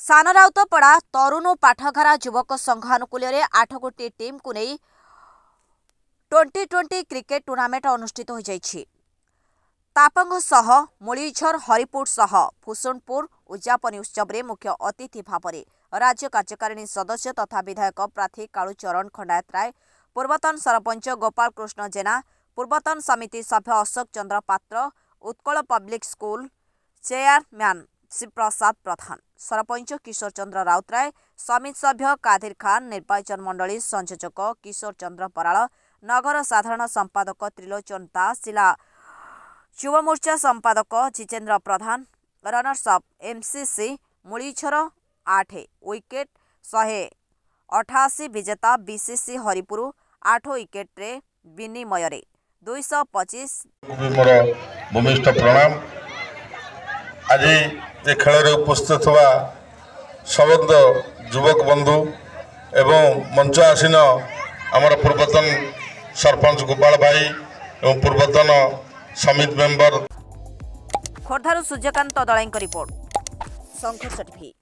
सानराउतपड़ा तरुण पाठघरा युवक संघ आनुकूल्य 8 गोटी टीम को नहीं 2020 क्रिकेट टूर्नामेंट अनुष्ठित हो जाइछि। तापंग सह मुलीझर हरिपुर सह फुसुनपुर उद्यापनी उत्सव में मुख्य अतिथि भाव में राज्य कार्यकारिणी सदस्य तथा विधायक प्रार्थी कालूचरण खंडायत राय, पूर्वतन सरपंच गोपाल कृष्ण जेना, पूर्वतन समिति सभ्य Ashok Chandra Patra, Utkal public school chairman Shivprasad Pradhan, सरपंच किशोर चंद्र राउतराय, समिति सभ्य कादिर खान, निर्वाचन मंडली संयोजक किशोर चंद्र बराल, नगर साधारण संपादक त्रिलोचन दास, जिला युव मोर्चा संपादक जितेन्द्र प्रधान, रनर्स अप एमसीसी मुलीझर 8 विकेट 188 विजेता बीसीसी हरिपुर 8 विकेट रे विनिमय 225। मोर भूमिष्ठ प्रणाम। आज ये खेल में उपस्थित हुआ समस्त युवक बंधु एवं मंच आसीन आमर पूर्वतन सरपंच गोपाल भाई एवं पूर्वतन समिति मेंबर। खोर्धारू सूर्यकांत दलाई रिपोर्ट, संघर्ष टीवी।